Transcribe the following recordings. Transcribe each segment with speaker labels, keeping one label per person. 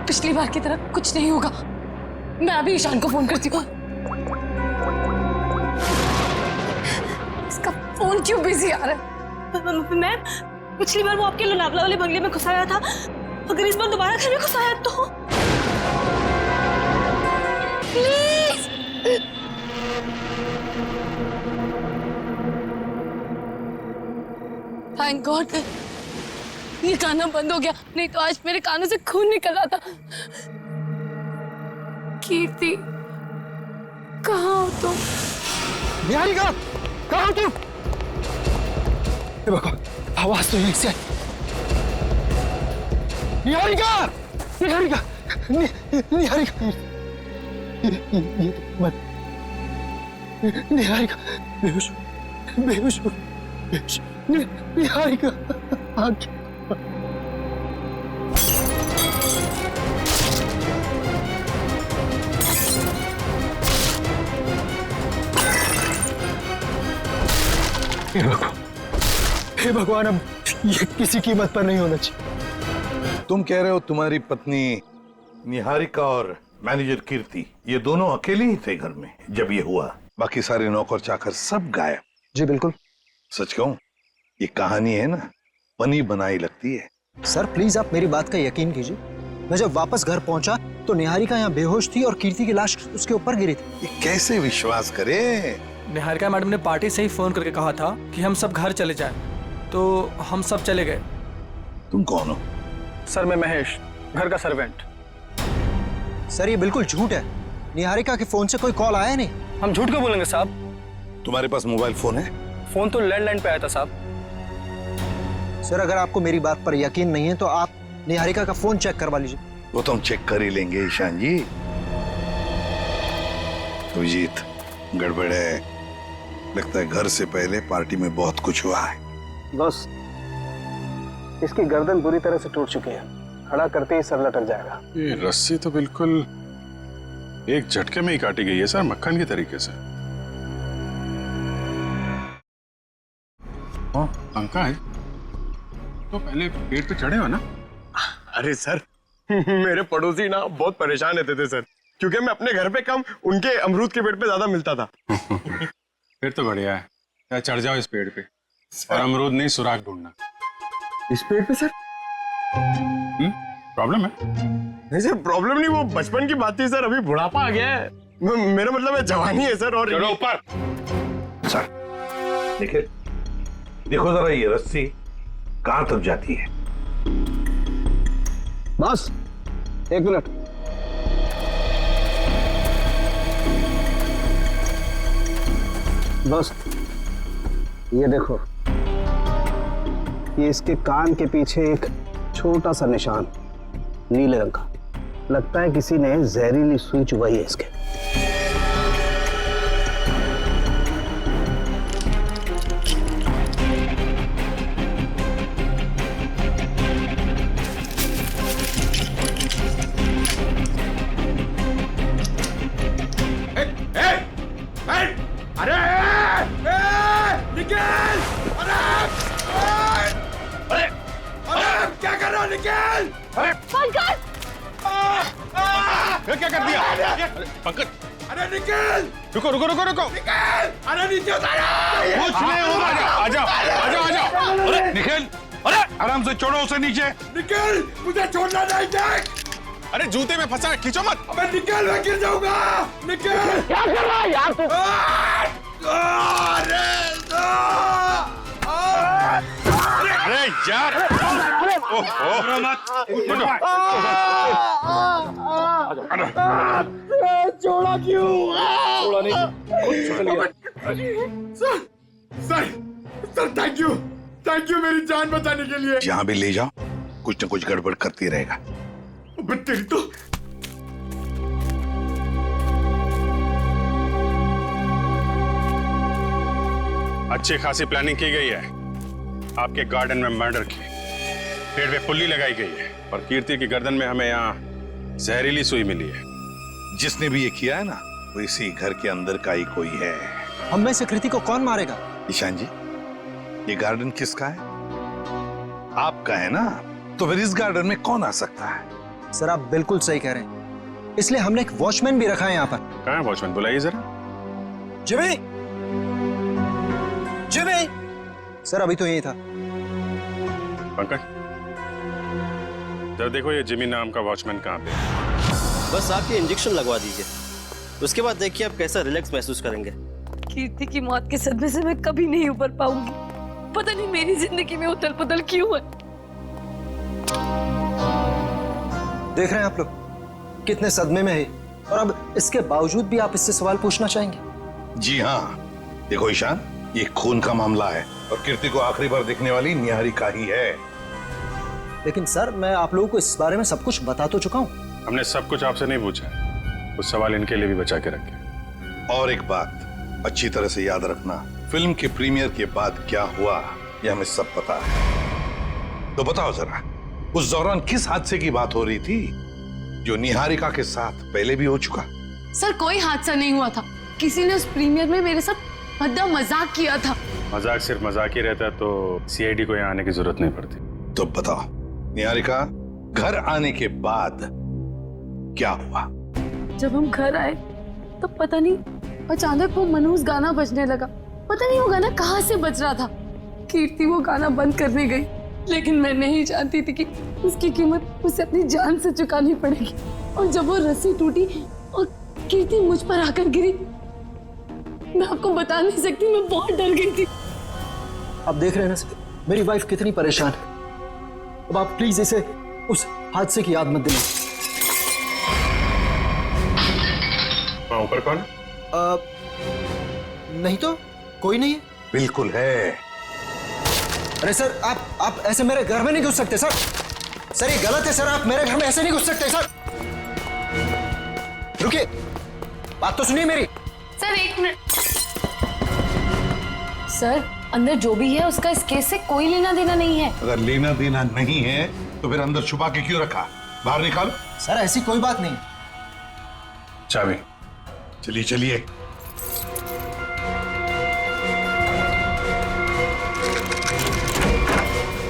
Speaker 1: पिछली बार की तरह कुछ नहीं होगा। मैं अभी ईशान को फोन करती हूँ। इसका फोन क्यों बिजी आ रहा है?
Speaker 2: मैम, पिछली बार वो आपके लोनावला वाले बंगले में घुसाया था, अगर इस बार दोबारा घर में घुसाया तो
Speaker 1: प्लीज। थैंक गॉड ये गाना बंद हो गया, नहीं तो आज मेरे कानों से खून निकल रहा था। कीर्ति, कहाँ हो तुम?
Speaker 3: निहारिका, कहाँ हो तुम? आवाज तो यहीं से आई। निहारिका, निहारिका, निहारिका, ये मत। निहारिका, बेहोश, बेहोश, बेहोश। निहारिका, आंखें। हे भगवान, अब ये किसी कीमत पर नहीं होना चाहिए।
Speaker 4: तुम कह रहे हो तुम्हारी पत्नी निहारिका और मैनेजर कीर्ति ये दोनों अकेले ही थे घर में जब ये हुआ? बाकी सारे नौकर चाकर सब गायब?
Speaker 3: जी बिल्कुल।
Speaker 4: सच कहूं, ये कहानी है ना, बनी बनाई लगती है।
Speaker 3: सर प्लीज आप मेरी बात का यकीन कीजिए। मैं जब वापस घर पहुंचा तो निहारिका यहाँ बेहोश थी और कीर्ति की लाश उसके ऊपर गिरी थी।
Speaker 4: ये कैसे विश्वास करे?
Speaker 5: निहारिका मैडम ने पार्टी से ही फोन करके कहा था कि हम सब घर चले जाएं, तो हम सब चले गए।
Speaker 4: तुम कौन हो?
Speaker 5: सर मैं महेश, घर का सर्वेंट।
Speaker 3: सर ये बिल्कुल झूठ है। निहारिका के फोन से कोई कॉल आया नहीं।
Speaker 5: हम झूठ क्यों बोलेंगे साहब?
Speaker 4: तुम्हारे पास मोबाइल फोन है?
Speaker 5: फोन तो लैंडलाइन पे आया था साहब।
Speaker 3: सर अगर आपको मेरी बात पर यकीन नहीं है तो आप निहारिका का फोन चेक करवा लीजिए।
Speaker 4: वो तो हम चेक कर ही लेंगे ईशान जी। अभिजीत, गड़बड़ है। लगता है घर से पहले पार्टी में बहुत कुछ हुआ है।
Speaker 6: बस इसकी गर्दन बुरी तरह से टूट चुकी है, खड़ा करते ही सर लटक जाएगा।
Speaker 7: ये रस्सी तो बिल्कुल एक झटके में ही काटी गई है सर, मक्खन के तरीके से। पंखा है तो पहले पेड़ पे चढ़े हो ना?
Speaker 6: अरे सर मेरे पड़ोसी ना बहुत परेशान रहते थे सर, क्योंकि मैं अपने घर पे कम उनके अमरूद के पेड़ पे ज्यादा मिलता था।
Speaker 7: फिर तो बढ़िया है, या चढ़ जाओ इस पेड़ पे और अमरूद नहीं सुराग ढूंढना।
Speaker 6: इस पेड़ पे सर?
Speaker 7: प्रॉब्लम है?
Speaker 6: नहीं सर प्रॉब्लम नहीं, वो बचपन की बात थी सर, अभी बुढ़ापा आ गया है। मेरा मतलब है जवानी है सर। और
Speaker 7: चलो ऊपर।
Speaker 4: सर देखिए, देखो जरा ये रस्सी कहां तक जाती है।
Speaker 6: बस एक मिनट। बस ये देखो, ये इसके कान के पीछे एक छोटा सा निशान नीले रंग का, लगता है किसी ने जहरीली सुई चुभाई है इसके।
Speaker 7: क्या कर दिया? पंकज,
Speaker 4: अरे निकल!
Speaker 7: रुको रुको रुको रुको।
Speaker 4: निकल! अरे नीचे उतारो!
Speaker 7: कुछ नहीं होगा। आजाओ आजाओ आजाओ। अरे निखिल, अरे आराम से छोड़ो उसे नीचे।
Speaker 4: निकल! मुझे छोड़ना नहीं, देख!
Speaker 7: अरे जूते में फंसा है, खींचो मत।
Speaker 4: अबे निकल, मैं गिर जाऊंगा! निकल!
Speaker 6: क्या कर रहा है यार तू?
Speaker 7: अरे यार, ओहो मत।
Speaker 6: छोड़ा क्यों? छोड़ा नहीं।
Speaker 4: सर थैंक यू मेरी जान बचाने के लिए। जहाँ भी ले जाओ कुछ न कुछ गड़बड़ करती रहेगा। तेरी तो
Speaker 7: अच्छी खासी प्लानिंग की गई है। आपके गार्डन में मर्डर की, पेड़ पे पुल्ली लगाई गई है और कीर्ति की गर्दन में हमें यहाँ जहरीली सुई मिली है।
Speaker 4: जिसने भी ये किया है ना, वो इसी घर के अंदर का ही कोई है।
Speaker 3: हम में से कृति को कौन मारेगा?
Speaker 4: ईशान जी, ये गार्डन किसका है? आपका है ना? तो फिर इस गार्डन में कौन आ सकता है?
Speaker 3: सर आप बिल्कुल सही कह रहे हैं, इसलिए हमने एक वॉचमैन भी रखा है यहाँ पर।
Speaker 7: कहाँ है वॉचमैन, बुलाइए जरा।
Speaker 3: Jimmy, Jimmy. सर अभी तो यही था।
Speaker 7: पंकज, जरा देखो ये जिमी नाम का वॉचमैन कहाँ पे है।
Speaker 8: बस आप ये इंजेक्शन लगवा दीजिए, उसके बाद देखिए आप कैसा रिलैक्स महसूस करेंगे।
Speaker 1: कीर्ति की मौत के सदमे से मैं कभी नहीं उबर पाऊंगी। पता नहीं मेरी जिंदगी में उथल पुथल क्यों है।
Speaker 3: देख रहे हैं आप लोग कितने सदमे में है, और अब इसके बावजूद भी आप इससे सवाल पूछना चाहेंगे।
Speaker 4: जी हाँ, देखो ईशान, ये खून का मामला है और कीर्ति को आखिरी बार देखने वाली निहारिका ही है।
Speaker 3: लेकिन सर मैं आप लोगों को इस बारे में सब कुछ बता तो चुका हूँ।
Speaker 7: हमने सब कुछ आपसे नहीं पूछा, कुछ सवाल इनके लिए भी बचा के रखे।
Speaker 4: और एक बात अच्छी तरह से याद रखना, फिल्म के प्रीमियर के बाद क्या हुआ ये हमें सब पता है। तो बताओ जरा, उस दौरान किस हादसे की बात हो रही थी जो निहारिका के साथ पहले भी हो चुका?
Speaker 1: सर कोई हादसा नहीं हुआ था, किसी ने उस प्रीमियर में मेरे साथ भद्दा मजाक किया था।
Speaker 7: मजाक सिर्फ मजाक ही रहता तो सीआईडी को यहाँ आने की जरूरत नहीं पड़ती।
Speaker 4: तो बताओ निहारिका, घर आने के बाद क्या हुआ?
Speaker 1: जब हम घर आए तो पता नहीं अचानक वो मनहूस गाना बजने लगा। पता नहीं वो गाना कहाँ से बज रहा था। कीर्ति वो गाना बंद करने गई, लेकिन मैं नहीं जानती थी कि उसकी कीमत उसे अपनी जान से चुकानी पड़ेगी। और जब वो रस्सी टूटी और कीर्ति मुझ पर आकर गिरी, मैं आपको बता नहीं सकती, मैं बहुत डर गई थी।
Speaker 3: आप देख रहे हैं ना सर, मेरी वाइफ कितनी परेशान है। अब आप प्लीज इसे उस हादसे की याद मत दिलाएं।
Speaker 7: वहाँ ऊपर कौन?
Speaker 3: नहीं तो कोई नहीं है।
Speaker 4: बिल्कुल है।
Speaker 3: अरे सर आप ऐसे मेरे घर में नहीं घुस सकते सर। सर ये गलत है सर, आप मेरे घर में ऐसे नहीं घुस सकते सर। रुकिए, बात तो सुनिए मेरी।
Speaker 1: सर एक मिनट। सर अंदर जो भी है उसका इस केस से कोई लेना देना नहीं है।
Speaker 4: अगर लेना देना नहीं है तो फिर अंदर छुपा के क्यों रखा? बाहर निकालो।
Speaker 3: सर ऐसी कोई बात नहीं।
Speaker 4: चाबी। चलिए चलिए।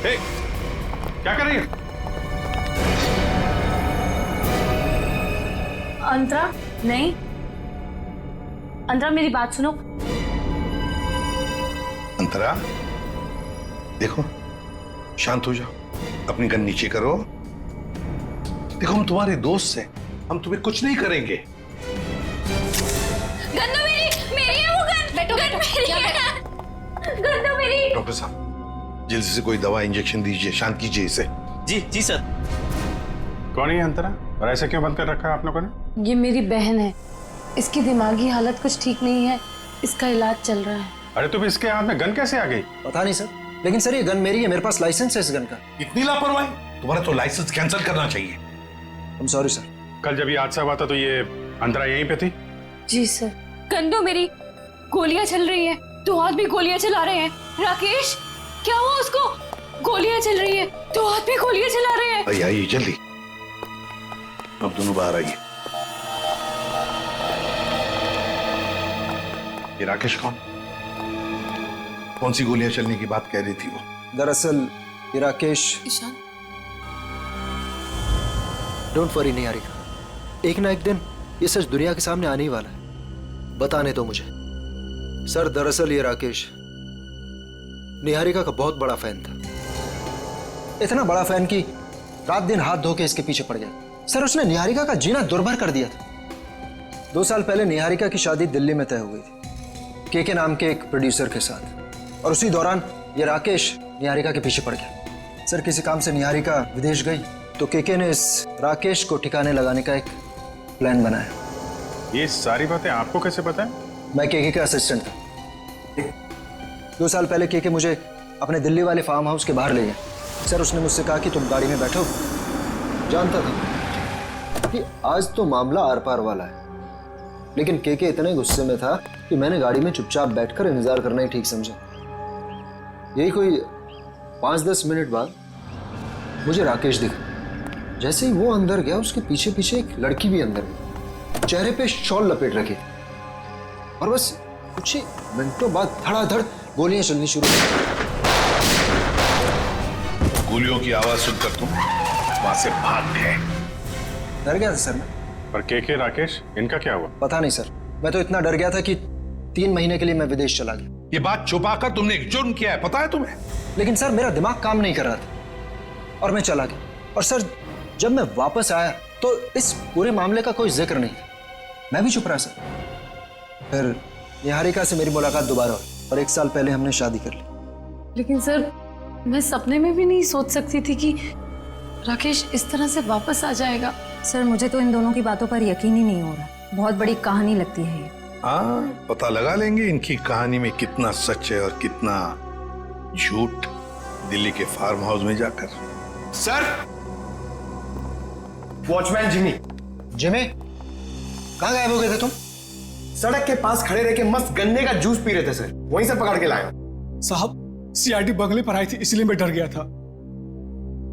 Speaker 7: हे, क्या कर रही है?
Speaker 1: अंतरा नहीं, अंतरा मेरी बात सुनो।
Speaker 4: अंतरा देखो, शांत हो जाओ, अपनी गन नीचे करो। देखो हम तुम्हारे दोस्त हैं, हम तुम्हें कुछ नहीं करेंगे।
Speaker 1: गन तो मेरी है वो गन। बैठो गन मेरी है। गन तो मेरी।
Speaker 4: डॉक्टर साहब जल्दी से कोई दवा इंजेक्शन दीजिए, शांत कीजिए इसे।
Speaker 8: जी जी सर।
Speaker 7: कौन है अंतरा, और ऐसे क्यों बंद कर रखा है आप लोगों ने?
Speaker 1: ये मेरी बहन है, इसकी दिमागी हालत कुछ ठीक नहीं है, इसका इलाज चल रहा है।
Speaker 7: अरे तुम इसके हाथ में गन कैसे आ गई?
Speaker 3: पता नहीं सर, लेकिन सर ये गन मेरी है, मेरे पास लाइसेंस है इस गन का।
Speaker 4: इतनी लापरवाही, तुम्हारा तो लाइसेंस कैंसिल करना चाहिए।
Speaker 3: I'm sorry sir.
Speaker 7: कल जब ये हादसा हुआ था तो ये अंतरा यहीं पे थी?
Speaker 1: जी सर। गन तो मेरी, गोलियां चल रही हैं, दो हाथ भी गोलियां चला रहे हैं। राकेश क्या हुआ उसको? गोलियां चल रही है, दो हाथ भी गोलियां चला रहे हैं।
Speaker 4: आइए आइए जल्दी, अब दोनों बाहर आइए। ये राकेश कौन सी गोलियां चलने की बात कह रही थी वो?
Speaker 3: दरअसल ये राकेश।
Speaker 1: ईशान
Speaker 3: डोंट वरी निहारिका, एक ना एक दिन ये सच दुनिया के सामने आने ही वाला है। बताने दो मुझे। सर दरअसल ये राकेश निहारिका का बहुत बड़ा फैन था, इतना बड़ा फैन कि रात दिन हाथ धो के इसके पीछे पड़ गया। सर उसने निहारिका का जीना दुर्भर कर दिया था। 2 साल पहले निहारिका की शादी दिल्ली में तय हो गई थी के नाम के एक प्रोड्यूसर के साथ, और उसी दौरान ये राकेश निहारिका के पीछे पड़ गया। सर किसी काम से निहारिका विदेश गई तो के ने इस राकेश को ठिकाने लगाने का एक प्लान बनाया।
Speaker 7: ये सारी बातें आपको कैसे पता है?
Speaker 3: मैं के का असिस्टेंट था। 2 साल पहले के मुझे अपने दिल्ली वाले फार्म हाउस के बाहर ले गया। सर उसने मुझसे कहा कि तुम गाड़ी में बैठो। जानता था कि आज तो मामला आर पार वाला है, लेकिन के इतने गुस्से में था कि मैंने गाड़ी में चुपचाप बैठकर इंतजार करना ही ठीक समझा। यही कोई 5-10 मिनट बाद मुझे राकेश दिखा। जैसे ही वो अंदर गया उसके पीछे पीछे एक लड़की भी अंदर गई, चेहरे पे शॉल लपेट रखी, और बस कुछ ही मिनटों बाद धड़ाधड़ गोलियां चलनी शुरू हुई।
Speaker 4: गोलियों की आवाज सुनकर तुम वहां से भाग गए।
Speaker 3: डर गया था सर मैं।
Speaker 7: पर के राकेश, इनका क्या हुआ?
Speaker 3: पता नहीं सर, मैं तो इतना डर गया था कि 3 महीने के लिए मैं विदेश चला गया।
Speaker 4: ये बात छुपाकर तुमने एक जुर्म किया है, पता है तुम्हें?
Speaker 3: लेकिन सर मेरा दिमाग काम नहीं कर रहा था और मैं चला गया। और सर जब मैं वापस आया तो इस पूरे मामले का कोई जिक्र नहीं था। मैं भी चुप रहा सर। फिर निहारिका से मेरी मुलाकात दोबारा हुई और 1 साल पहले हमने शादी कर ली।
Speaker 1: लेकिन सर मैं सपने में भी नहीं सोच सकती थी कि राकेश इस तरह से वापस आ जाएगा।
Speaker 9: सर मुझे तो इन दोनों की बातों पर यकीन ही नहीं हो रहा। बहुत बड़ी कहानी लगती है ये।
Speaker 4: हाँ, पता लगा लेंगे इनकी कहानी में कितना सच है और कितना झूठ, दिल्ली के फार्म हाउस में जाकर।
Speaker 6: Sir, watchman Jimmy.
Speaker 3: जिमी, कहाँ गायब हो गए थे तुम?
Speaker 6: सड़क के पास खड़े रह के मस्त गन्ने का जूस पी रहे थे सर, वहीं से पकड़ के लाया।
Speaker 5: साहब सीआईडी बंगले पर आई थी, इसलिए मैं डर गया था।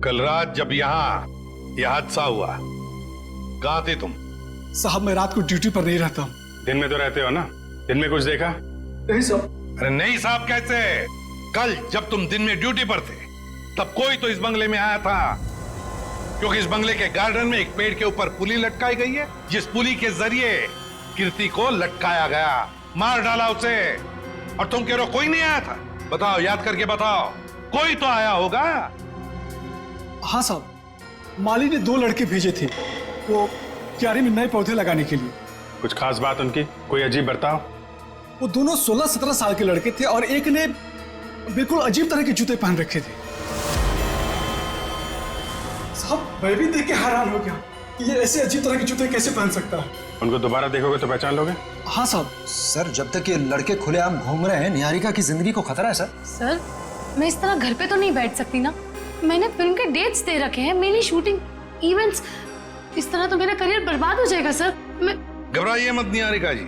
Speaker 4: कल रात जब यहाँ यह हादसा हुआ, कहाँ थे तुम?
Speaker 5: साहब मैं रात को ड्यूटी पर नहीं रहता।
Speaker 7: दिन में तो रहते हो ना? दिन में कुछ देखा?
Speaker 5: नहीं साहब।
Speaker 4: अरे नहीं साहब कैसे? कल जब तुम दिन में ड्यूटी पर थे तब कोई तो इस बंगले में आया था, क्योंकि इस बंगले के गार्डन में एक पेड़ के ऊपर पुली लटकाई गई है, जिस पुली के जरिए कीर्ति को लटकाया गया, मार डाला उसे। और तुम कह रहे हो कोई नहीं आया था? बताओ, याद करके बताओ, कोई तो आया होगा।
Speaker 5: हाँ साहब, माली ने 2 लड़के भेजे थे वो क्यारी में नए पौधे लगाने के लिए।
Speaker 7: कुछ खास बात उनकी? कोई अजीब बर्ताव?
Speaker 5: वो दोनों 16-17 साल के लड़के थे और एक ने बिल्कुल अजीब तरह के जूते पहन रखे थे। साहब मैं भी देख के हैरान हो गया कि ये ऐसे अजीब तरह के जूते कैसे पहन सकता है।
Speaker 7: उनको दोबारा देखोगे तो पहचान लोगे?
Speaker 5: हाँ साहब।
Speaker 3: सर जब तक ये लड़के खुलेआम घूम रहे हैं, निहारिका की जिंदगी को खतरा है सर।
Speaker 1: सर मैं इस तरह घर पे तो नहीं बैठ सकती ना। मैंने फिल्म के डेट्स दे रखे हैं, मेरी शूटिंग, इवेंट्स। इस तरह तो मेरा करियर बर्बाद हो जाएगा सर। मैं
Speaker 4: घबराइए मत निहारिका जी,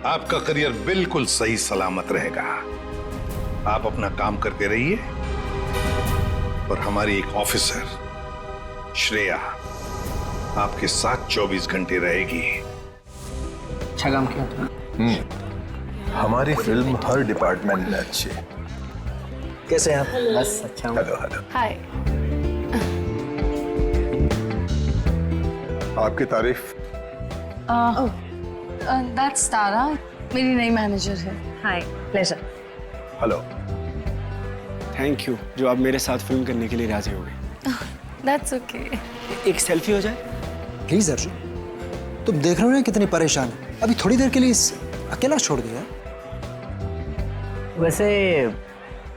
Speaker 4: आपका करियर बिल्कुल सही सलामत रहेगा। आप अपना काम करते रहिए और हमारी एक ऑफिसर श्रेया आपके साथ 24 घंटे रहेगी।
Speaker 5: अच्छा काम किया तुमने।
Speaker 10: हमारी फिल्म हर डिपार्टमेंट में अच्छी है।
Speaker 3: कैसे हैं आप?
Speaker 5: बस अच्छा हूँ।
Speaker 10: Hello hello.
Speaker 1: हाय।
Speaker 10: आपकी तारीफ।
Speaker 1: दैट्स तारा, मेरी नई मैनेजर है।
Speaker 9: Hi, pleasure.
Speaker 10: Hello.
Speaker 11: Thank you जो आप मेरे साथ फिल्म करने के लिए राजी हो गए।
Speaker 1: That's okay.
Speaker 11: एक सेल्फी हो जाए?
Speaker 3: प्लीज अर्जुन, तुम देख रहे हो ना कितनी परेशान है। अभी थोड़ी देर के लिए अकेला छोड़ दिया।
Speaker 12: वैसे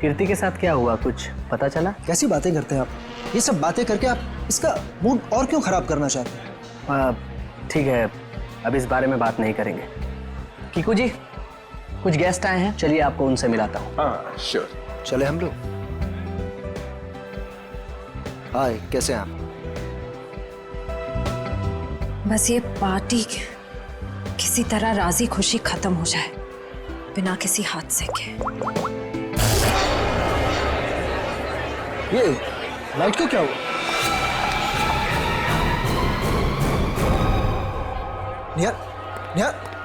Speaker 12: कीर्ति के साथ क्या हुआ, कुछ पता चला?
Speaker 3: कैसी बातें करते हैं आप? ये सब बातें करके आप इसका मूड और क्यों खराब करना चाहते हैं?
Speaker 12: ठीक है, अब इस बारे में बात नहीं करेंगे। कीकू जी, कुछ गेस्ट आए हैं, चलिए आपको उनसे मिलाता हूँ।
Speaker 10: हाँ श्योर।
Speaker 3: चले हम लोग। हाय, कैसे हैं आप?
Speaker 9: बस ये पार्टी किसी तरह राजी खुशी खत्म हो जाए, बिना किसी हादसे के।
Speaker 3: ये लाइट को क्या हुआ?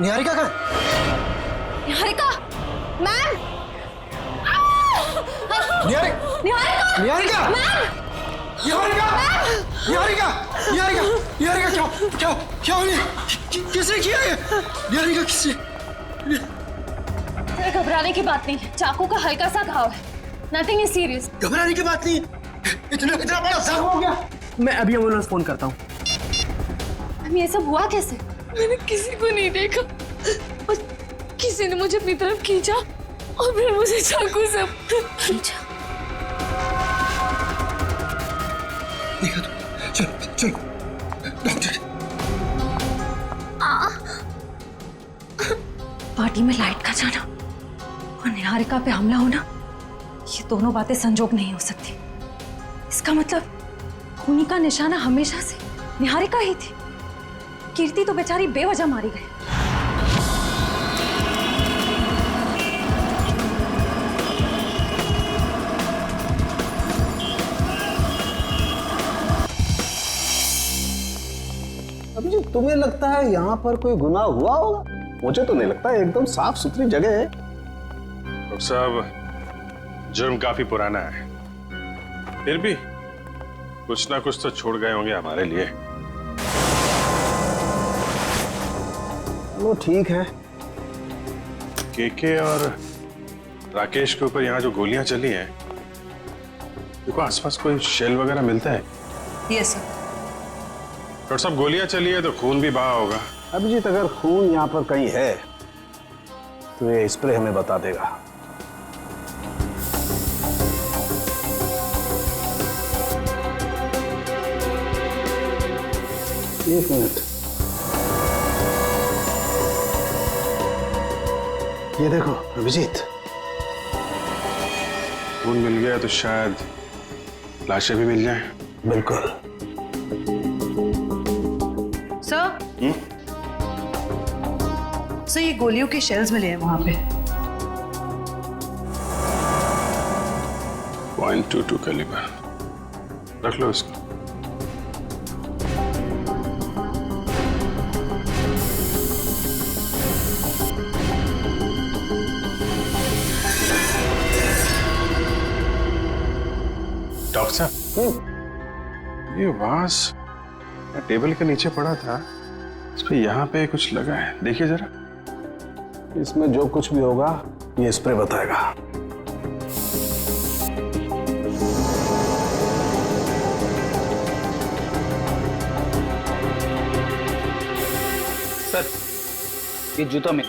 Speaker 3: निहारिका कहाँ है?
Speaker 9: निहारिका, मैम!
Speaker 3: निहारिका!
Speaker 9: निहारिका!
Speaker 3: निहारिका! निहारिका! निहारिका! निहारिका! निहारिका क्या क्या क्या हो गया? किसने किया ये? निहारिका किसने?
Speaker 1: घबराने की बात नहीं, चाकू का हल्का सा घाव है, नथिंग इज सीरियस।
Speaker 3: घबराने की बात नहीं, इतना बड़ा जख्म हो गया।
Speaker 12: मैं अभी एम्बुलेंस फोन करता हूँ।
Speaker 1: हम ये सब हुआ कैसे? मैंने किसी को नहीं देखा और किसी ने मुझे अपनी तरफ खींचा और फिर मुझे चाकू से खींचा।
Speaker 3: देखा तो, चलो चलो डॉक्टर।
Speaker 9: पार्टी में लाइट का जाना और निहारिका पे हमला होना, ये दोनों बातें संजोग नहीं हो सकती। इसका मतलब खूनी का निशाना हमेशा से निहारिका ही थी। कीर्ति तो बेचारी बेवजह मारी गई।
Speaker 10: अब जी तुम्हें लगता है यहाँ पर कोई गुनाह हुआ होगा? मुझे तो नहीं लगता, एकदम साफ सुथरी जगह है।
Speaker 7: डॉक्टर साहब, जुर्म काफी पुराना है, फिर भी कुछ ना कुछ तो छोड़ गए होंगे हमारे लिए।
Speaker 10: चलो ठीक है।
Speaker 7: केके और राकेश के ऊपर यहाँ जो गोलियां चली हैं, देखो आसपास कोई शेल वगैरह मिलता है?
Speaker 9: Yes sir.
Speaker 7: डॉक्टर साहब, गोलियां चली है तो खून भी बहा होगा।
Speaker 10: अभिजीत, अगर खून यहाँ पर कहीं है तो ये स्प्रे हमें बता देगा। एक मिनट, ये देखो अभिजीत,
Speaker 7: खून मिल गया तो शायद लाशें भी मिल जाएं।
Speaker 10: बिल्कुल।
Speaker 2: सर सर, ये गोलियों के शेल्स मिले हैं वहां पे।
Speaker 7: .22 कैलिबर। रख लो इसको। डॉक्टर साहब, ये वास टेबल के नीचे पड़ा था, इस पे यहाँ पे कुछ लगा है, देखिए जरा।
Speaker 10: इसमें जो कुछ भी होगा ये स्प्रे बताएगा।
Speaker 12: सर, ये जूता में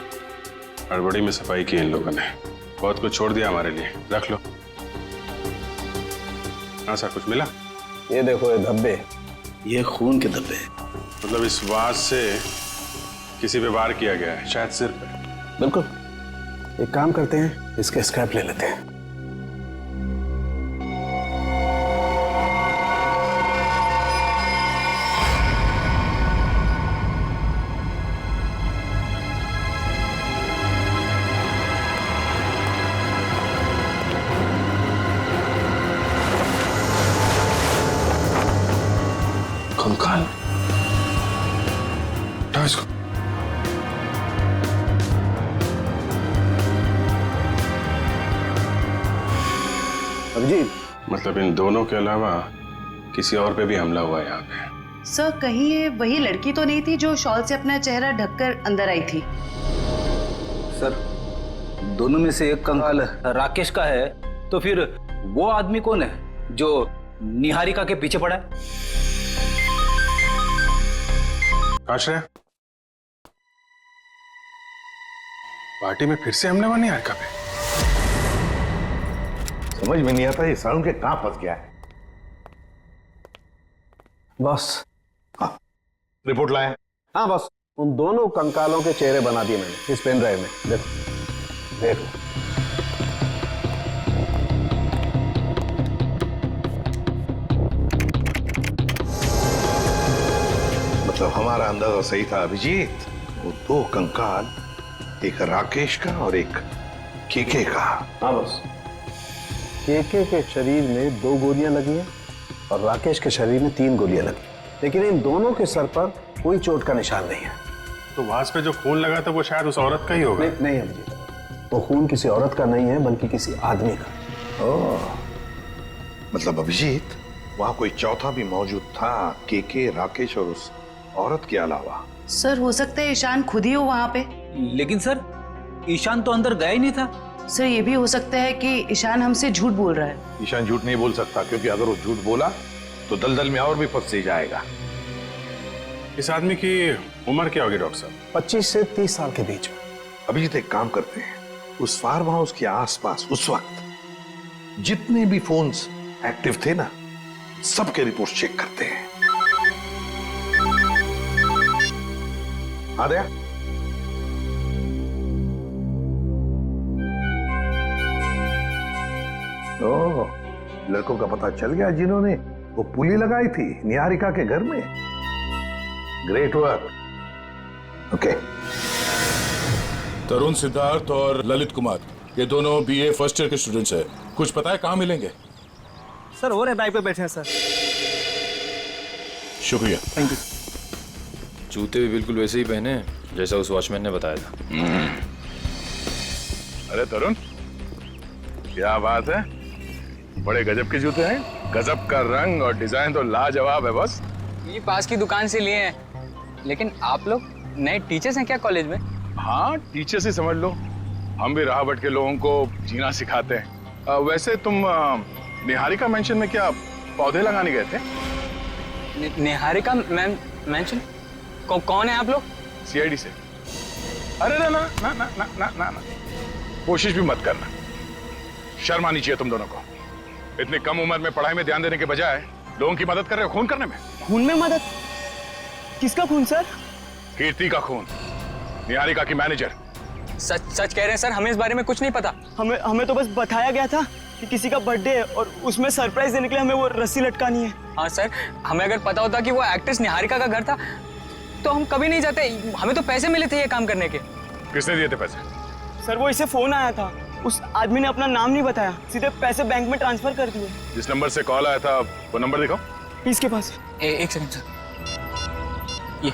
Speaker 7: हड़बड़ी में सफाई की इन लोगों ने, बहुत कुछ छोड़ दिया हमारे लिए। रख लो। हाँ सर, कुछ मिला?
Speaker 10: ये देखो, ये धब्बे, ये खून के धब्बे।
Speaker 7: मतलब इस वास से किसी पे वार किया गया है, शायद सिर पे।
Speaker 10: बिल्कुल। एक काम करते हैं, इसके स्क्रैप ले लेते हैं।
Speaker 7: कंकाल, उठाओ इसको।
Speaker 10: अभिजीत,
Speaker 7: मतलब इन दोनों के अलावा किसी और पे भी हमला हुआ है यहाँ पे?
Speaker 2: सर, कहीं ये वही लड़की तो नहीं थी जो शॉल से अपना चेहरा ढककर अंदर आई थी?
Speaker 12: सर, दोनों में से एक कंकाल राकेश का है, तो फिर वो आदमी कौन है जो निहारिका के पीछे पड़ा है?
Speaker 7: आश्रय, पार्टी में फिर से हमला हुआ निहारिका पे?
Speaker 4: समझ में नहीं आता ये साउंड के कहां फंस गया है।
Speaker 10: बॉस।
Speaker 4: हाँ, रिपोर्ट लाए?
Speaker 10: हाँ बॉस, उन दोनों कंकालों के चेहरे बना दिए मैंने इस पेन ड्राइव में। देखो देखो।
Speaker 4: मतलब हमारा अंदाजा सही था अभिजीत। वो दो कंकाल, एक राकेश का और एक केके का।
Speaker 10: हाँ बॉस, केके के शरीर में 2 गोलियां लगी हैं और राकेश के शरीर में 3 गोलियां लगी, लेकिन इन दोनों के सर पर कोई चोट का निशान नहीं है।
Speaker 7: तो वास पे जो खून लगा था वो शायद उस औरत का ही होगा।
Speaker 10: नहीं अभिजीत, वो खून किसी औरत का नहीं है बल्कि किसी आदमी का।
Speaker 4: ओह, मतलब अभिजीत वहां कोई चौथा भी मौजूद था, केके, राकेश और उस औरत के अलावा।
Speaker 2: सर, हो सकता है ईशान खुद ही हो वहां पे।
Speaker 12: लेकिन सर, ईशान तो अंदर गया ही नहीं था।
Speaker 2: सर, ये भी हो सकता है कि ईशान हमसे झूठ बोल रहा है।
Speaker 4: ईशान झूठ नहीं बोल सकता, क्योंकि अगर वो झूठ बोला तो दलदल में और भी फंस जाएगा।
Speaker 7: इस आदमी की उम्र क्या होगी डॉक्टर साहब?
Speaker 10: 25 से 30 साल के बीच में।
Speaker 4: अभिजीत, एक काम करते हैं, उस फार्म हाउस के आसपास उस वक्त जितने भी फोन्स एक्टिव थे ना, सबके रिपोर्ट चेक करते हैं। आ गया? ओह, लड़कों का पता चल गया जिन्होंने वो पुली लगाई थी निहारिका के घर में। Great work. ओके।
Speaker 13: तरुण, सिद्धार्थ और ललित कुमार, ये दोनों BA फर्स्ट ईयर के स्टूडेंट्स हैं। कुछ पता है कहाँ मिलेंगे?
Speaker 11: सर, हो रहे बाइक पे बैठे हैं सर।
Speaker 13: शुक्रिया।
Speaker 11: Thank you.
Speaker 14: जूते भी बिल्कुल वैसे ही पहने जैसा उस वॉचमैन ने बताया था।
Speaker 4: अरे तरुण, क्या बात है, बड़े गजब के जूते हैं। गजब का रंग और डिजाइन तो लाजवाब है बॉस।
Speaker 12: ये पास की दुकान से लिए हैं। लेकिन आप लोग नए टीचर्स हैं क्या कॉलेज में?
Speaker 7: हाँ, टीचर से समझ लो। हम भी राह भटके लोगों को जीना सिखाते हैं। वैसे तुम निहारिका मेंशन में क्या पौधे लगाने गए थे?
Speaker 11: निहारिका मेंशन? कौन है आप लोग?
Speaker 7: सीआईडी से। अरे ना ना ना ना ना ना ना ना, कोशिश भी मत करना। शर्म आनी चाहिए तुम दोनों को। इतनी कम उम्र में पढ़ाई में ध्यान देने के बजाय लोगों की मदद कर रहे हो खून करने में।
Speaker 11: खून में मदद? किसका खून सर?
Speaker 7: कीर्ति का खून, निहारिका की मैनेजर।
Speaker 11: सच कह रहे हैं सर, हमें इस बारे में कुछ नहीं पता। हमें तो बस बताया गया था कि किसी का बर्थडे है और उसमें सरप्राइज देने के लिए हमें वो रस्सी लटकानी है। हाँ सर, हमें अगर पता होता कि वो एक्ट्रेस निहारिका का घर था तो हम कभी नहीं जाते। हमें तो पैसे मिले थे ये काम करने के।
Speaker 7: किसने दिए थे पैसे?
Speaker 11: सर वो इसे फोन आया था, उस आदमी ने अपना नाम नहीं बताया, सीधे पैसे बैंक में ट्रांसफर कर दिए।
Speaker 7: जिस नंबर से कॉल आया था वो नंबर दिखाओ।
Speaker 11: इसके पास। एक सेकंड सर, ये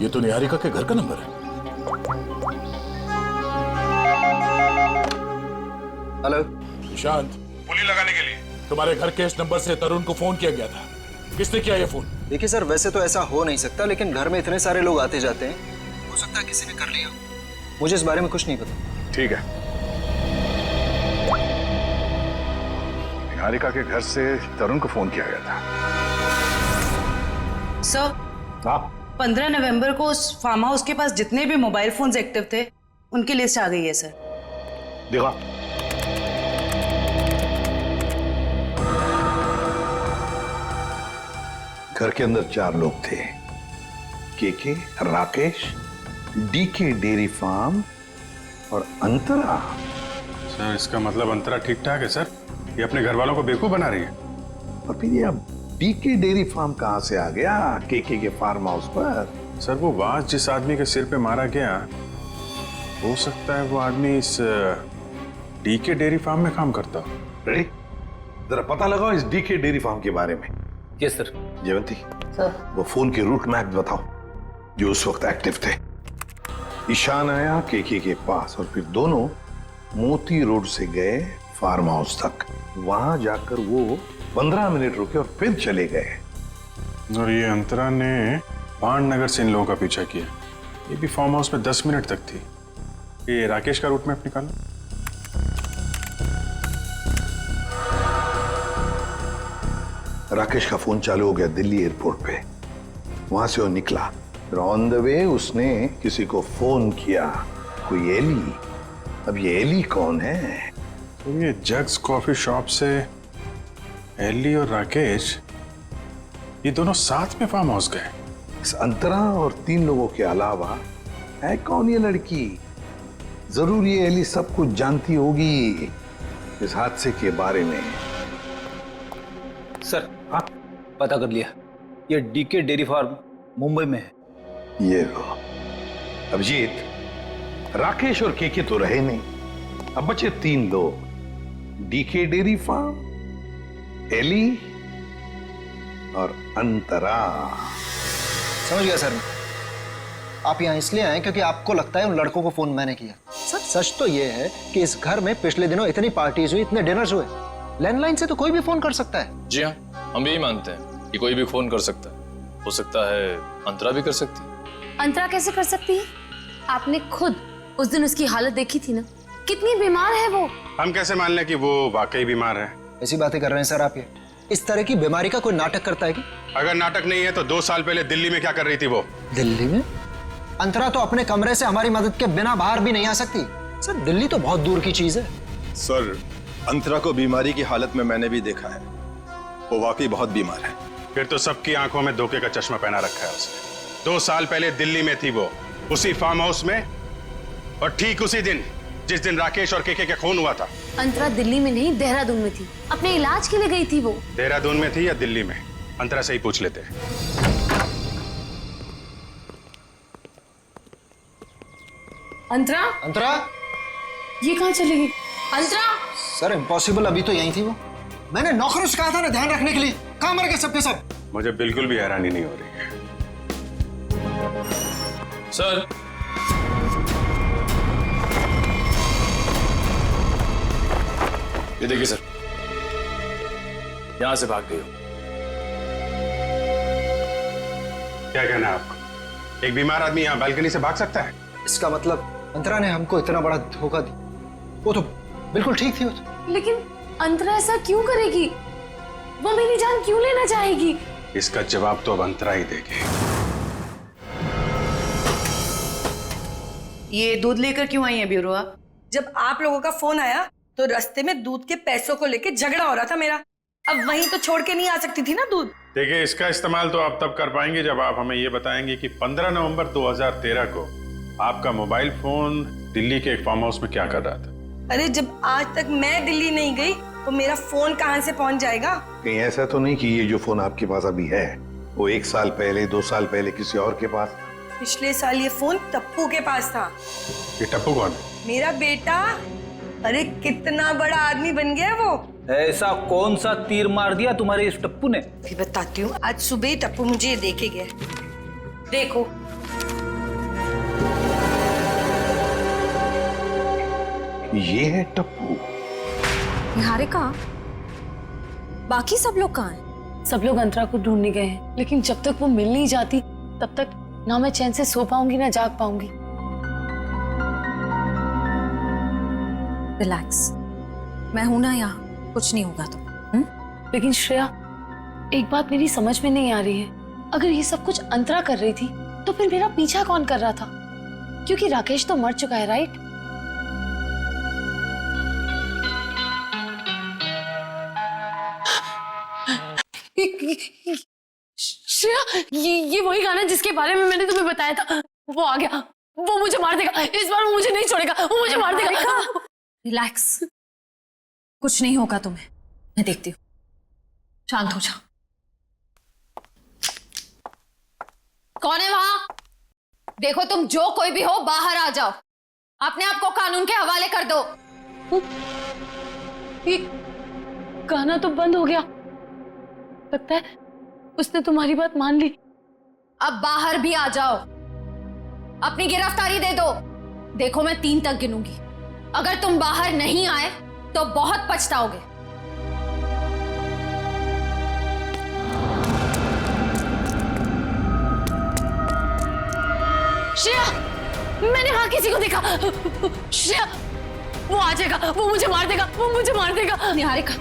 Speaker 13: ये तो निहारिका के घर का नंबर है।
Speaker 3: हेलो
Speaker 13: निशांत, पुली लगाने के लिए तुम्हारे घर के इस नंबर से तरुण को फोन किया गया था। किसने किया ये फोन?
Speaker 3: देखिए सर, वैसे तो ऐसा हो नहीं सकता, लेकिन घर में इतने सारे लोग आते जाते हैं, हो सकता है किसी ने कर लिया। मुझे इस बारे में कुछ नहीं पता।
Speaker 7: ठीक है, निहारिका के घर से तरुण को फोन किया गया था।
Speaker 15: सर, 15 नवंबर को उस फार्म हाउस के पास जितने भी मोबाइल फोन्स एक्टिव थे उनकी लिस्ट आ गई है सर।
Speaker 7: देखा, घर के अंदर 4 लोग थे। KK, Rakesh, DK dairy farm और अंतरा। सर इसका मतलब अंतरा ठीक ठाक है सर? ये अपने घर वालों को बेवकूफ बना रही है।
Speaker 4: और फिर ये अब डीके डेयरी फार्म कहां से आ गया केके के फार्म हाउस पर?
Speaker 7: सर वो वाज जिस आदमी के सिर पे मारा गया, हो सकता है वो आदमी इस डीके डेयरी फार्म में काम करता हो।
Speaker 4: रेडी, जरा पता लगाओ इस डीके डेयरी फार्म के बारे में।
Speaker 12: Yes sir.
Speaker 4: जयवंती
Speaker 15: सर,
Speaker 4: वो फोन के रूट मैप बताओ जो उस वक्त एक्टिव थे। ईशान आया केके के पास और फिर दोनों मोती रोड से गए फार्म हाउस तक। वहां जाकर वो 15 मिनट रुके और फिर चले गए।
Speaker 7: और ये अंतरा ने पांडनगर से इन लोगों का पीछा किया। ये भी फार्म हाउस में 10 मिनट तक थी। ये राकेश का रूट मैप निकालो।
Speaker 4: राकेश का फोन चालू हो गया दिल्ली एयरपोर्ट पे। वहां से वो निकला, फिर ऑन द वे उसने किसी को फोन किया, कोई एली। अब ये एली कौन है?
Speaker 7: तो ये जग्स कॉफी शॉप से एली और राकेश, ये दोनों साथ में फार्म हाउस गए।
Speaker 4: इस अंतरा और 3 लोगों के अलावा है कौन ये लड़की? जरूर ये एली सब कुछ जानती होगी इस हादसे के बारे में।
Speaker 12: सर, हाँ पता कर लिया, ये डीके डेयरी फार्म मुंबई में है।
Speaker 4: ये लो अभिजीत, राकेश और केके तो रहे नहीं, अब बचे 3 लोग। डीके डेयरी फार्म, एली और अंतरा।
Speaker 3: समझ गया सर। आप यहाँ इसलिए आए क्योंकि आपको लगता है उन लड़कों को फोन मैंने किया। सर सच तो ये है कि इस घर में पिछले दिनों इतनी पार्टीज हुई, इतने डिनर्स हुए, लैंडलाइन से तो कोई भी फोन कर सकता है।
Speaker 14: जी हाँ, हम भी यही मानते हैं कि कोई भी फोन कर सकता है। हो सकता है अंतरा भी कर सकती है।
Speaker 1: अंतरा कैसे कर सकती है? आपने खुद उस दिन उसकी हालत देखी थी ना, कितनी बीमार है वो।
Speaker 7: हम कैसे मान लें कि वो वाकई बीमार है?
Speaker 3: ऐसी बातें कर रहे हैं सर आप। ये इस तरह की बीमारी का कोई नाटक करता है क्या?
Speaker 7: अगर नाटक नहीं है तो 2 साल पहले दिल्ली में क्या कर रही थी वो?
Speaker 3: दिल्ली में? अंतरा तो अपने कमरे से हमारी मदद के बिना बाहर भी नहीं आ सकती। सर दिल्ली तो बहुत दूर की चीज है।
Speaker 6: सर, अंतरा को बीमारी की हालत में मैंने भी देखा है, वो वाकई बहुत बीमार है।
Speaker 7: फिर तो सबकी आंखों में धोखे का चश्मा पहना रखा है उसने। 2 साल पहले दिल्ली में थी वो, उसी फार्म हाउस में, और ठीक उसी दिन जिस दिन राकेश और केके का खून हुआ था।
Speaker 1: अंतरा दिल्ली में नहीं, देहरादून में थी, अपने इलाज के लिए गई थी वो।
Speaker 7: देहरादून में थी या दिल्ली में? अंतरा से ही पूछ लेते हैं।
Speaker 1: अंतरा?
Speaker 3: अंतरा?
Speaker 1: ये कहाँ चली गई? अंतरा?
Speaker 3: सर इम्पॉसिबल, अभी तो यही थी वो। मैंने नौकरों से कहा था ना ध्यान रखने के लिए, कहाँ मर गए सबके सब?
Speaker 7: मुझे बिल्कुल भी हैरानी नहीं हो रही है।
Speaker 14: सर, ये देखिए सर, यहां से भाग गई हो।
Speaker 7: क्या कहना है आपको? एक बीमार आदमी यहाँ बालकनी से भाग सकता है?
Speaker 3: इसका मतलब अंतरा ने हमको इतना बड़ा धोखा दिया। वो तो बिल्कुल ठीक थी। वो तो।
Speaker 1: लेकिन अंतरा ऐसा क्यों करेगी? वो मेरी जान क्यों लेना चाहेगी?
Speaker 7: इसका जवाब तो अब अंतरा ही देगी।
Speaker 15: ये दूध लेकर क्यों आई है ब्यूरोआ?
Speaker 2: जब आप लोगों का फोन आया तो रास्ते में दूध के पैसों को लेके झगड़ा हो रहा था मेरा। अब वहीं तो छोड़ के नहीं आ सकती थी ना दूध।
Speaker 7: देखिए, इसका इस्तेमाल तो आप तब कर पाएंगे जब आप हमें ये बताएंगे कि 15 नवंबर 2013 को आपका मोबाइल फोन दिल्ली के एक फार्म हाउस में क्या कर रहा था।
Speaker 2: अरे जब आज तक मैं दिल्ली नहीं गई तो मेरा फोन कहाँ से पहुंच जाएगा?
Speaker 4: कहीं ऐसा तो नहीं कि ये जो फोन आपके पास अभी है वो 1 साल पहले 2 साल पहले किसी और के पास?
Speaker 2: पिछले साल ये फोन टप्पू के पास था।
Speaker 7: ये टप्पू कौन है?
Speaker 2: मेरा बेटा। अरे कितना बड़ा आदमी बन गया है वो।
Speaker 12: ऐसा कौन सा तीर मार दिया तुम्हारे इस टप्पू ने?
Speaker 2: भी बताती हूँ। आज सुबह ही टप्पू मुझे ये देके गया। देखो।
Speaker 4: ये है टप्पू।
Speaker 9: निहारिका, बाकी सब लोग कहाँ हैं?
Speaker 1: सब लोग अंतरा को ढूंढने गए हैं, लेकिन जब तक वो मिल नहीं जाती तब तक ना मैं चैन से सो पाऊंगी ना जाग पाऊंगी।
Speaker 9: रिलैक्स, मैं हूं ना यहाँ, कुछ नहीं होगा तो।
Speaker 1: लेकिन श्रेया, एक बात मेरी समझ में नहीं आ रही है। अगर ये सब कुछ अंतरा कर रही थी तो फिर मेरा पीछा कौन कर रहा था? क्योंकि राकेश तो मर चुका है, राइट? श्रेया, ये वही गाना जिसके बारे में मैंने तुम्हें बताया था। वो आ गया। वो मुझे मार देगा। इस बार वो मुझे नहीं छोड़ेगा। वो मुझे मार देगा।
Speaker 9: रिलैक्स, कुछ नहीं होगा तुम्हें, मैं देखती हूँ। शांत हो जाओ। कौन है वहां? देखो, तुम जो कोई भी हो बाहर आ जाओ। अपने आप को कानून के हवाले कर दो।
Speaker 1: ये गाना तो बंद हो गया। लगता है उसने तुम्हारी बात मान ली।
Speaker 9: अब बाहर भी आ जाओ, अपनी गिरफ्तारी दे दो। देखो, मैं 3 तक गिनूंगी। अगर तुम बाहर नहीं आए तो बहुत पछताओगे।
Speaker 1: श्रेया, मैंने वहां किसी को देखा। श्रेया, वो आ जाएगा। वो मुझे मार देगा। वो मुझे मार देगा।
Speaker 9: निहारिका,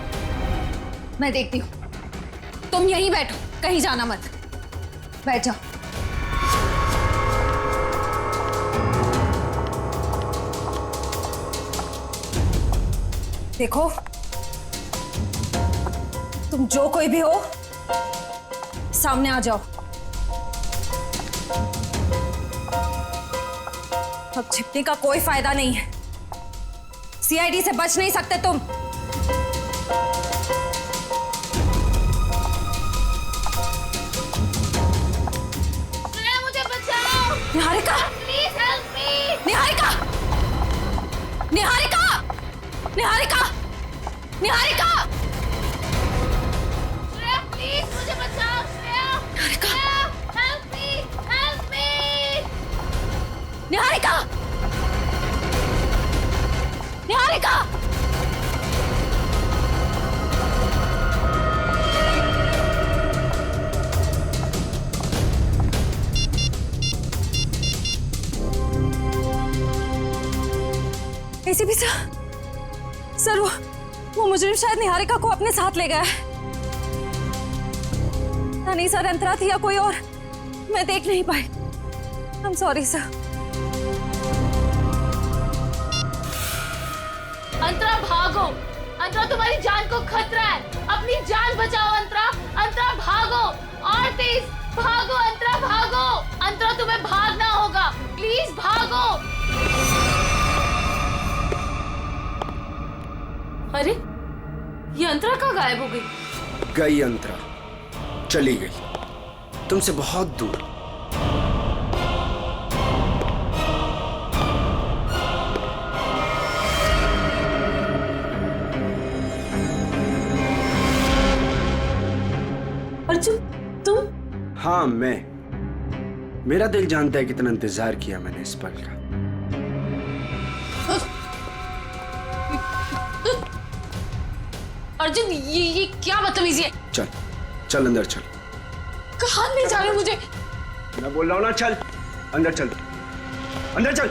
Speaker 9: मैं देखती हूँ। तुम यहीं बैठो, कहीं जाना मत। बैठ जाओ। देखो, तुम जो कोई भी हो सामने आ जाओ। अब छिपने का कोई फायदा नहीं है। सीआईडी से बच नहीं सकते तुम। Niharika, please help me. Niharika, Niharika, Niharika, Niharika,
Speaker 1: Shreya, please मुझे बचाओ। Shreya,
Speaker 9: Niharika,
Speaker 1: help me, help me.
Speaker 9: Niharika, Niharika. ACP sir, वो मुजरिम शायद निहारिका को अपने साथ ले गया है। नहीं सर, अंतरा थी या कोई और, मैं देख नहीं पाई। I am sorry sir.
Speaker 1: Antara, भागो। अंतरा, तुम्हारी जान को खतरा है। अपनी जान बचाओ अंतरा। अंतरा, भागो और तेज भागो। अंतरा, भागो। अंतरा, तुम्हें भागना होगा। प्लीज भागो। अरे, ये अंतरा कहाँ गायब हो गई?
Speaker 16: गई अंतरा, चली गई तुमसे बहुत दूर।
Speaker 1: अर्जुन, तुम?
Speaker 16: हाँ, मैं। मेरा दिल जानता है कितना इंतजार किया मैंने इस पल का।
Speaker 1: अर्जुन ये क्या बदतमीजी है?
Speaker 16: चल चल अंदर चल।
Speaker 1: कहाँ ले जा रहे हो मुझे?
Speaker 16: मैं बोल रहा हूँ ना, चल अंदर चल, अंदर चल।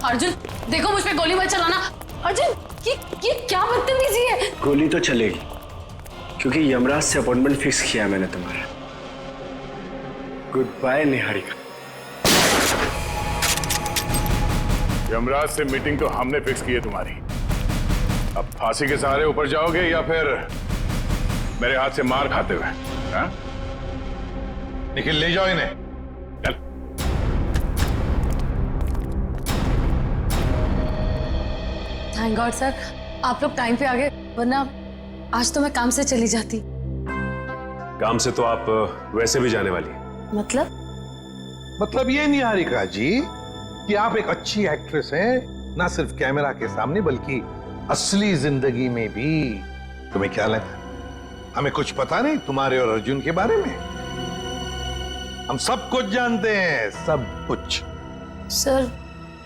Speaker 1: अर्जुन देखो, मुझ पे गोली मत चलाना। अर्जुन ये क्या बदतमीजी है?
Speaker 16: गोली तो चलेगी क्योंकि यमराज से अपॉइंटमेंट फिक्स किया मैंने तुम्हारा। Good bye Niharika.
Speaker 13: यमराज से मीटिंग तो हमने फिक्स की है तुम्हारी। अब फांसी के सहारे ऊपर जाओगे या फिर मेरे हाथ से मार खाते हुए? हाँ?
Speaker 4: निखिल ले जाओ इन्हें।
Speaker 13: चल।
Speaker 1: थैंक गॉड सर, आप लोग टाइम पे आ गए, वरना आज तो मैं काम से चली जाती।
Speaker 17: काम से तो आप वैसे भी जाने वाली हैं।
Speaker 4: मतलब ये निहारिका जी कि आप एक अच्छी एक्ट्रेस हैं, ना सिर्फ कैमरा के सामने बल्कि असली जिंदगी में भी। तुम्हें क्या लगा हमें कुछ पता नहीं तुम्हारे और अर्जुन के बारे में? हम सब कुछ जानते हैं, सब कुछ।
Speaker 1: सर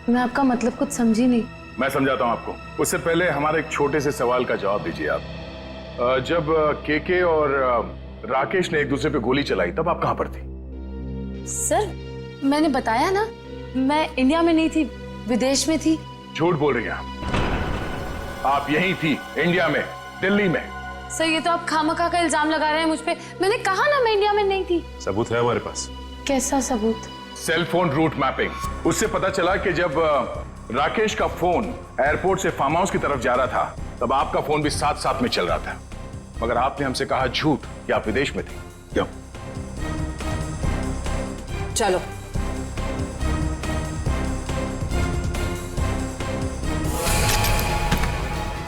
Speaker 1: मैं आपका मतलब कुछ समझी नहीं।
Speaker 13: मैं समझाता हूं आपको। उससे पहले हमारे एक छोटे से सवाल का जवाब दीजिए आप। जब केके और राकेश ने एक दूसरे पे गोली चलाई तब आप कहां पर थी?
Speaker 1: सर मैंने बताया ना, मैं इंडिया में नहीं थी, विदेश में थी।
Speaker 13: झूठ बोल रही हैं आप यहीं थी, इंडिया में, दिल्ली में।
Speaker 1: सर ये तो आप खामखा का इल्जाम लगा रहे हैं मुझ पे। मैंने कहा ना मैं इंडिया में नहीं थी।
Speaker 17: सबूत है हमारे पास।
Speaker 1: कैसा सबूत?
Speaker 13: Cell phone route mapping. उससे पता चला कि जब राकेश का फोन एयरपोर्ट से फार्म हाउस की तरफ जा रहा था तब आपका फोन भी साथ साथ में चल रहा था, मगर आपने हमसे कहा झूठ कि आप विदेश में थे। क्यों?
Speaker 9: चलो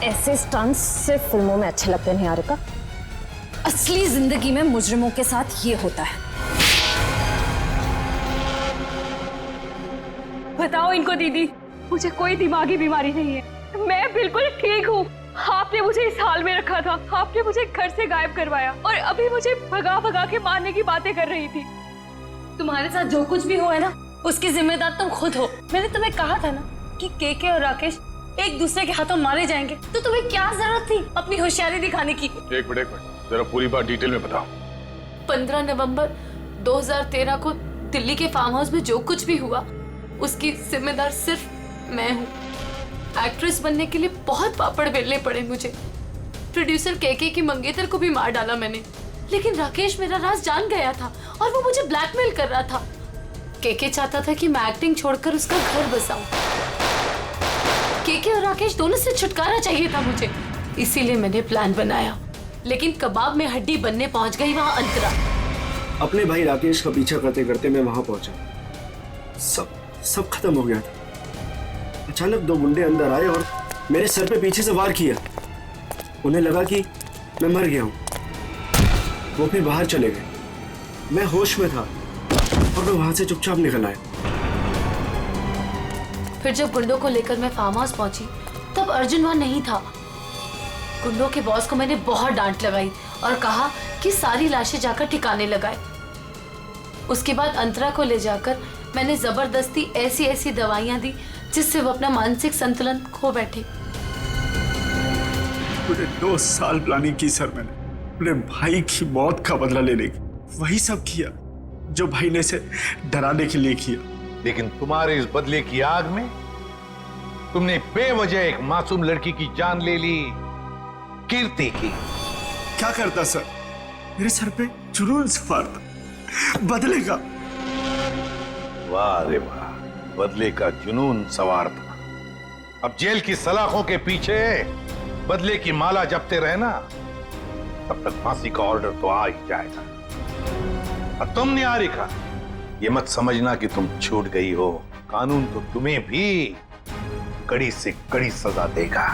Speaker 9: ऐसे स्टंट्स सिर्फ फिल्मों में अच्छे लगते हैं निहारिका। असली जिंदगी में मुजरिमों के साथ ये होता है।
Speaker 18: बताओ इनको दीदी, मुझे कोई दिमागी बीमारी नहीं है, मैं बिल्कुल ठीक हूँ। आपने मुझे इस हाल में रखा था, आपने मुझे घर से गायब करवाया और अभी मुझे भगा भगा के मारने की बातें कर रही थी।
Speaker 1: तुम्हारे साथ जो कुछ भी हुआ है ना, उसकी जिम्मेदार तुम खुद हो। मैंने तुम्हें कहा था ना कि केके और राकेश एक दूसरे के हाथों मारे जाएंगे, तो तुम्हें क्या जरूरत थी अपनी होशियारी दिखाने की?
Speaker 13: एक मिनट जरा पूरी बात डिटेल में बताओ।
Speaker 1: 15 नवंबर 2013 को दिल्ली के फार्म हाउस में जो कुछ भी हुआ उसकी जिम्मेदार सिर्फ मैं हूँ। एक्ट्रेस बनने के लिए बहुत पापड़ बेलने पड़े मुझे। प्रोड्यूसर केके की मंगेतर को भी मार डाला मैंने, लेकिन राकेश मेरा राज जान गया था और वो मुझे ब्लैकमेल कर रहा था। केके चाहता था कि मैं एक्टिंग छोड़कर उसका घर बसाऊं। केके और राकेश दोनों से छुटकारा चाहिए था मुझे, इसीलिए मैंने प्लान बनाया। लेकिन कबाब में हड्डी बनने पहुंच गई वहां अंतरा।
Speaker 16: अपने भाई राकेश का पीछा करते करते मैं वहां पहुंचा, सब खत्म हो गया था। अचानक दो गुंडे अंदर आए और मेरे सर पे पीछे से वार किया। उन्हें लगा कि मैं मर गया हूं। वो फिर बाहर चले गए। मैं होश में था और मैं वहां से चुपचाप निकल आया।
Speaker 1: फिर जब गुंडों को लेकर मैं फार्म हाउस पहुंची तब अर्जुन वहां नहीं था। गुंडों के बॉस को मैंने बहुत डांट लगाई और कहा कि सारी लाशें जाकर ठिकाने लगाए। उसके बाद अंतरा को ले जाकर मैंने जबरदस्ती ऐसी दवाइयां दी जिससे वो अपना मानसिक संतुलन खो बैठे।
Speaker 5: पूरे 2 साल प्लानिंग की सर मैंने अपने भाई की मौत का बदला लेने की। वही सब किया जो भाई ने इसे डराने के लिए किया।
Speaker 4: लेकिन तुम्हारे इस बदले की आग में तुमने बेवजह एक मासूम लड़की की जान ले ली, कीर्ति की।
Speaker 5: क्या करता सर, मेरे सर पे जुनून सवार था बदले का।
Speaker 4: वाह रे वाह, बदले का जुनून सवार था। अब जेल की सलाखों के पीछे बदले की माला जपते रहना, तब तक फांसी का ऑर्डर तो आ ही जाएगा। और तुम निहारिका, ये मत समझना कि तुम छूट गई हो, कानून तो तुम्हें भी कड़ी से कड़ी सजा देगा।